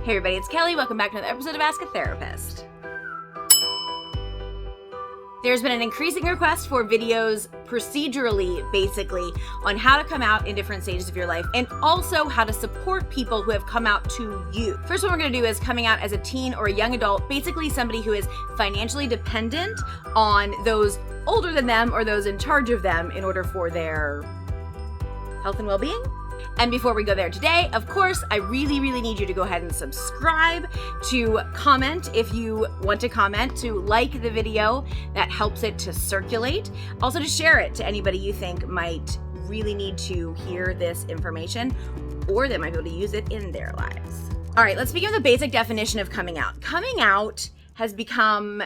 Hey everybody, it's Kelly. Welcome back to another episode of Ask a Therapist. There's been an increasing request for videos procedurally, basically, on how to come out in different stages of your life and also how to support people who have come out to you. First one we're gonna do is coming out as a teen or a young adult, basically somebody who is financially dependent on those older than them or those in charge of them in order for their health and well-being. And before we go there today, of course, I really need you to go ahead and subscribe, to comment if you want to comment, to like the video, that helps it to circulate. Also to share it to anybody you think might really need to hear this information or that might be able to use it in their lives. All right, let's begin with the basic definition of coming out. Coming out has become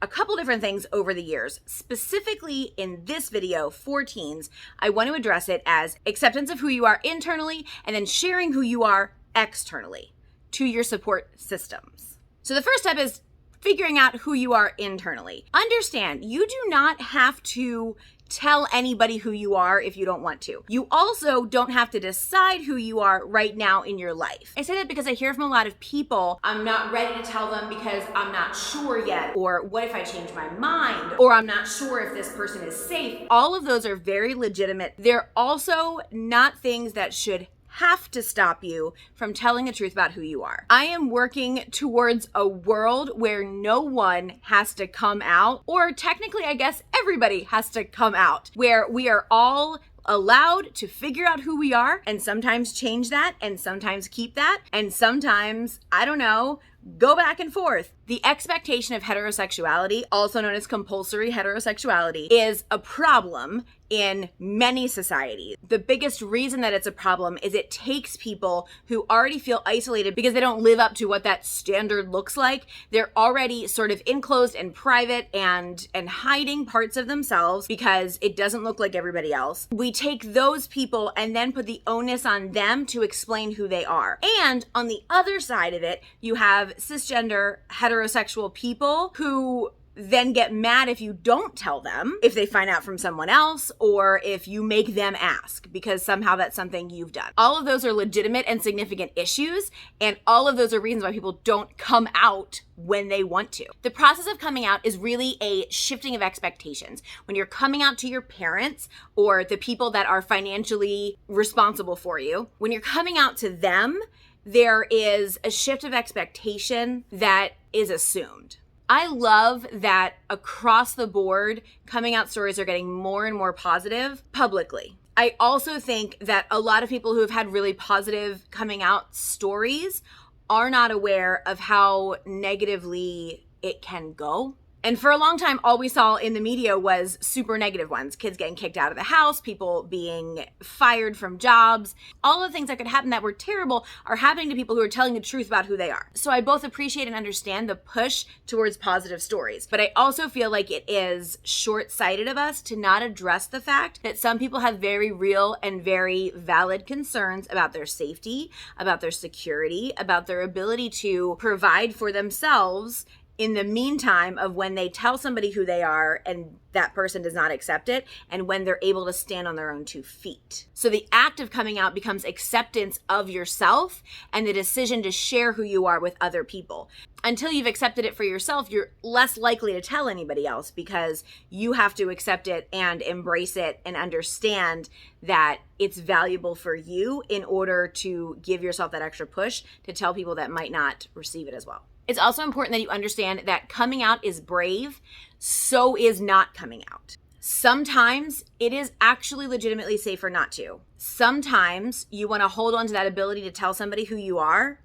a couple different things over the years. Specifically in this video for teens, I want to address it as acceptance of who you are internally and then sharing who you are externally to your support systems. So the first step is figuring out who you are internally. Understand, you do not have to tell anybody who you are if you don't want to. You also don't have to decide who you are right now in your life. I say that because I hear from a lot of people, I'm not ready to tell them because I'm not sure yet, or what if I change my mind, or I'm not sure if this person is safe. All of those are very legitimate. They're also not things that should have to stop you from telling the truth about who you are. I am working towards a world where no one has to come out, or technically, I guess everybody has to come out, where we are all allowed to figure out who we are and sometimes change that and sometimes keep that and sometimes, I don't know, go back and forth. The expectation of heterosexuality, also known as compulsory heterosexuality, is a problem in many societies. The biggest reason that it's a problem is it takes people who already feel isolated because they don't live up to what that standard looks like. They're already sort of enclosed and private and hiding parts of themselves because it doesn't look like everybody else. We take those people and then put the onus on them to explain who they are. And on the other side of it, you have cisgender heterosexual people who then get mad if you don't tell them, if they find out from someone else, or if you make them ask, because somehow that's something you've done. All of those are legitimate and significant issues, and all of those are reasons why people don't come out when they want to. The process of coming out is really a shifting of expectations. When you're coming out to your parents or the people that are financially responsible for you, when you're coming out to them, there is a shift of expectation that is assumed. I love that across the board, coming out stories are getting more and more positive publicly. I also think that a lot of people who have had really positive coming out stories are not aware of how negatively it can go. And for a long time, all we saw in the media was super negative ones. Kids getting kicked out of the house, people being fired from jobs. All the things that could happen that were terrible are happening to people who are telling the truth about who they are. So I both appreciate and understand the push towards positive stories. But I also feel like it is short-sighted of us to not address the fact that some people have very real and very valid concerns about their safety, about their security, about their ability to provide for themselves in the meantime of when they tell somebody who they are and that person does not accept it, and when they're able to stand on their own 2 feet. So the act of coming out becomes acceptance of yourself and the decision to share who you are with other people. Until you've accepted it for yourself, you're less likely to tell anybody else because you have to accept it and embrace it and understand that it's valuable for you in order to give yourself that extra push to tell people that might not receive it as well. It's also important that you understand that coming out is brave, so is not coming out. Sometimes it is actually legitimately safer not to. Sometimes you want to hold on to that ability to tell somebody who you are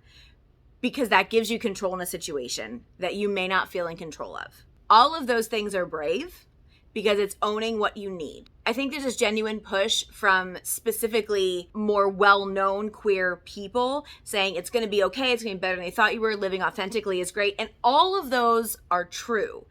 because that gives you control in a situation that you may not feel in control of. All of those things are brave because it's owning what you need. I think there's this genuine push from specifically more well-known queer people saying it's going to be okay, it's going to be better than they thought you were, living authentically is great, and all of those are true.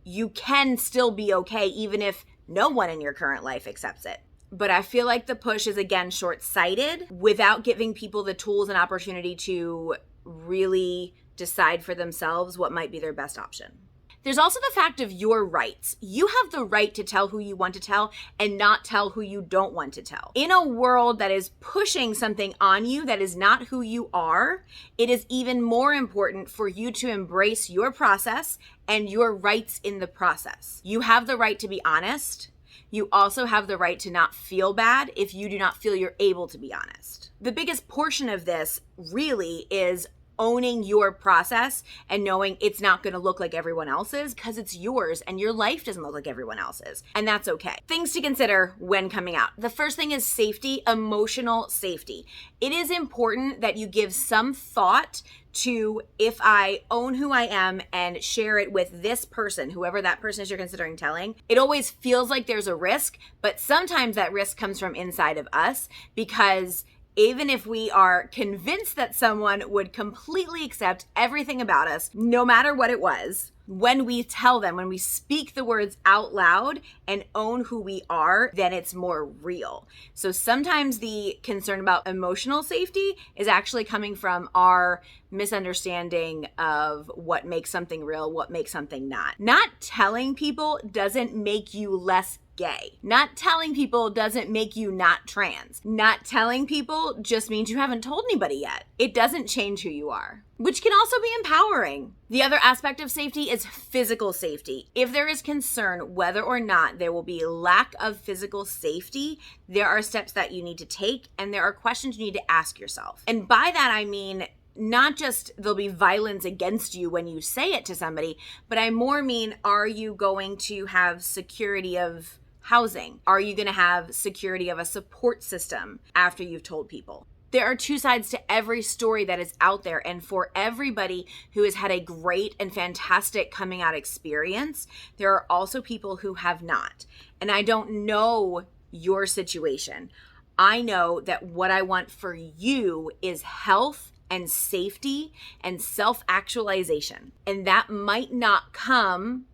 You can still be okay even if no one in your current life accepts it. But I feel like the push is, again, short-sighted without giving people the tools and opportunity to really decide for themselves what might be their best option. There's also the fact of your rights. You have the right to tell who you want to tell and not tell who you don't want to tell. In a world that is pushing something on you that is not who you are, it is even more important for you to embrace your process and your rights in the process. You have the right to be honest. You also have the right to not feel bad if you do not feel you're able to be honest. The biggest portion of this really is owning your process and knowing it's not going to look like everyone else's because it's yours and your life doesn't look like everyone else's. And that's okay. Things to consider when coming out. The first thing is safety, emotional safety. It is important that you give some thought to, if I own who I am and share it with this person, whoever that person is you're considering telling, it always feels like there's a risk, but sometimes that risk comes from inside of us, because even if we are convinced that someone would completely accept everything about us, no matter what it was, when we tell them, when we speak the words out loud and own who we are, then it's more real. So sometimes the concern about emotional safety is actually coming from our misunderstanding of what makes something real, what makes something not. Not telling people doesn't make you less gay. Not telling people doesn't make you not trans. Not telling people just means you haven't told anybody yet. It doesn't change who you are, which can also be empowering. The other aspect of safety is physical safety. If there is concern whether or not there will be lack of physical safety, there are steps that you need to take and there are questions you need to ask yourself. And by that I mean, not just there'll be violence against you when you say it to somebody, but I more mean, are you going to have security of housing? Are you going to have security of a support system after you've told people? There are two sides to every story that is out there. And for everybody who has had a great and fantastic coming out experience, there are also people who have not. And I don't know your situation. I know that what I want for you is health and safety and self-actualization. And that might not come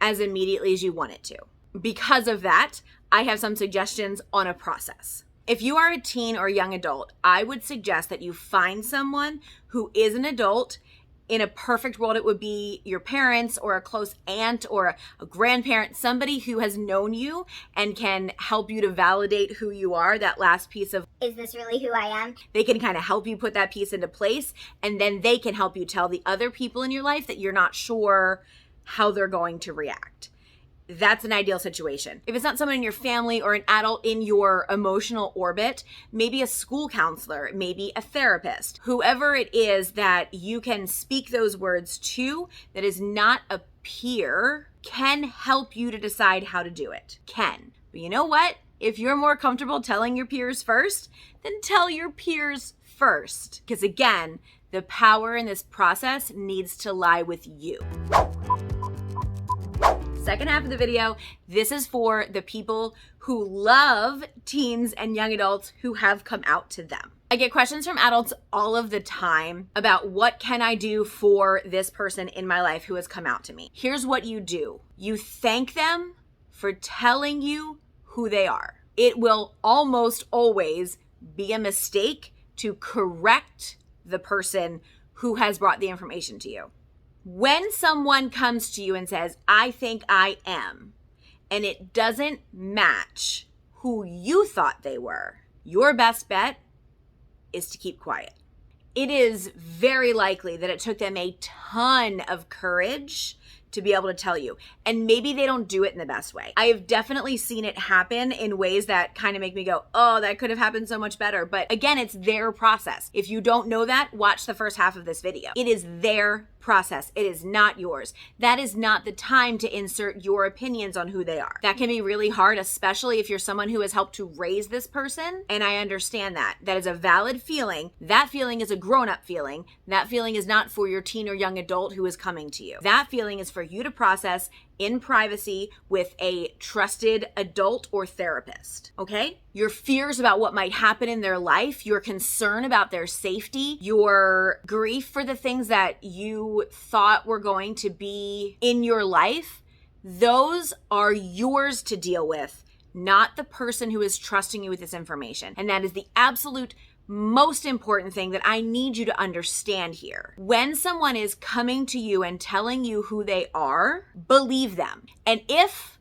as immediately as you want it to. Because of that, I have some suggestions on a process. If you are a teen or young adult, I would suggest that you find someone who is an adult. In a perfect world, it would be your parents or a close aunt or a grandparent, somebody who has known you and can help you to validate who you are, that last piece of, is this really who I am? They can kind of help you put that piece into place, and then they can help you tell the other people in your life that you're not sure how they're going to react. That's an ideal situation. If it's not someone in your family or an adult in your emotional orbit, maybe a school counselor, maybe a therapist, whoever it is that you can speak those words to that is not a peer, can help you to decide how to do it. Can. But you know what? If you're more comfortable telling your peers first, then tell your peers first. Because again, the power in this process needs to lie with you. Second half of the video, this is for the people who love teens and young adults who have come out to them. I get questions from adults all of the time about what can I do for this person in my life who has come out to me. Here's what you do. You thank them for telling you who they are. It will almost always be a mistake to correct the person who has brought the information to you. When someone comes to you and says, I think I am, and it doesn't match who you thought they were, your best bet is to keep quiet. It is very likely that it took them a ton of courage to be able to tell you. And maybe they don't do it in the best way. I have definitely seen it happen in ways that kind of make me go, oh, that could have happened so much better. But again, it's their process. If you don't know that, watch the first half of this video. It is their process. It is not yours. That is not the time to insert your opinions on who they are. That can be really hard, especially if you're someone who has helped to raise this person. And I understand that. That is a valid feeling. That feeling is a grown-up feeling. That feeling is not for your teen or young adult who is coming to you. That feeling is for you to process in privacy with a trusted adult or therapist, okay? Your fears about what might happen in their life, your concern about their safety, your grief for the things that you thought were going to be in your life, those are yours to deal with, not the person who is trusting you with this information. And that is the absolute most important thing that I need you to understand here. When someone is coming to you and telling you who they are, believe them. And if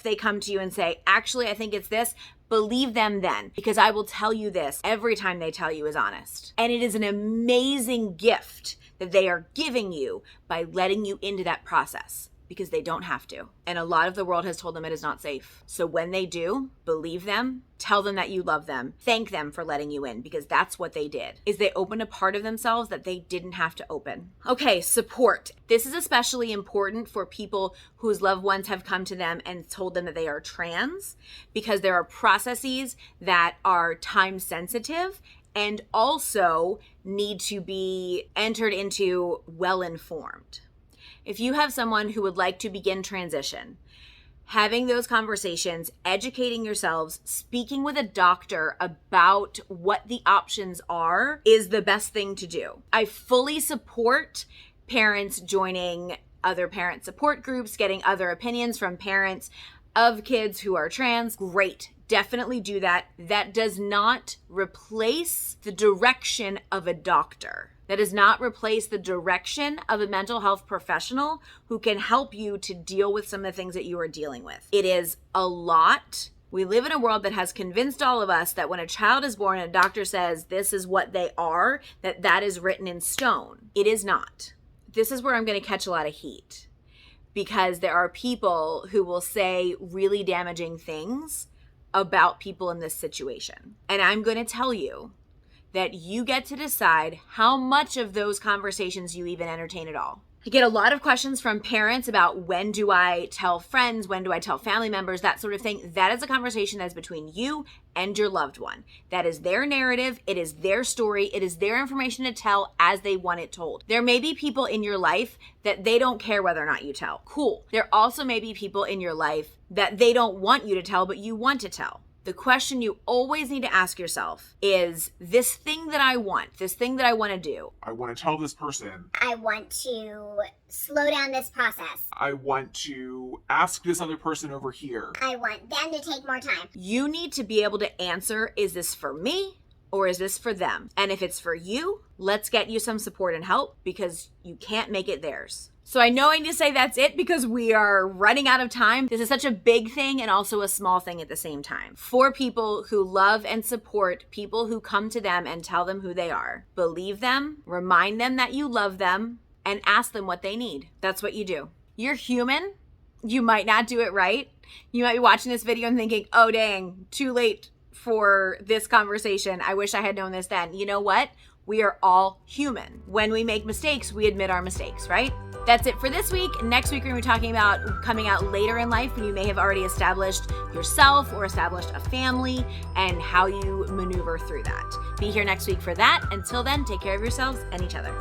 they come to you and say, actually, I think it's this, believe them then, because I will tell you this every time they tell you is honest. And it is an amazing gift that they are giving you by letting you into that process, because they don't have to. And a lot of the world has told them it is not safe. So when they do, believe them, tell them that you love them, thank them for letting you in, because that's what they did, is they opened a part of themselves that they didn't have to open. Okay, support. This is especially important for people whose loved ones have come to them and told them that they are trans, because there are processes that are time sensitive and also need to be entered into well-informed. If you have someone who would like to begin transition, having those conversations, educating yourselves, speaking with a doctor about what the options are is the best thing to do. I fully support parents joining other parent support groups, getting other opinions from parents of kids who are trans. Great. Definitely do that. That does not replace the direction of a doctor. That does not replace the direction of a mental health professional who can help you to deal with some of the things that you are dealing with. It is a lot. We live in a world that has convinced all of us that when a child is born and a doctor says this is what they are, that is written in stone. It is not. This is where I'm going to catch a lot of heat, because there are people who will say really damaging things about people in this situation. And I'm going to tell you that you get to decide how much of those conversations you even entertain at all. I get a lot of questions from parents about when do I tell friends, when do I tell family members, that sort of thing. That is a conversation that is between you and your loved one. That is their narrative. It is their story. It is their information to tell as they want it told. There may be people in your life that they don't care whether or not you tell. Cool. There also may be people in your life that they don't want you to tell, but you want to tell. The question you always need to ask yourself is, this thing that I want, this thing that I want to do. I want to tell this person. I want to slow down this process. I want to ask this other person over here. I want them to take more time. You need to be able to answer, is this for me or is this for them? And if it's for you, let's get you some support and help, because you can't make it theirs. So I know I need to say that's it because we are running out of time. This is such a big thing and also a small thing at the same time. For people who love and support people who come to them and tell them who they are, believe them, remind them that you love them, and ask them what they need. That's what you do. You're human. You might not do it right. You might be watching this video and thinking, oh dang, too late for this conversation. I wish I had known this then. You know what? We are all human. When we make mistakes, we admit our mistakes, right? That's it for this week. Next week, we're going to be talking about coming out later in life when you may have already established yourself or established a family and how you maneuver through that. Be here next week for that. Until then, take care of yourselves and each other.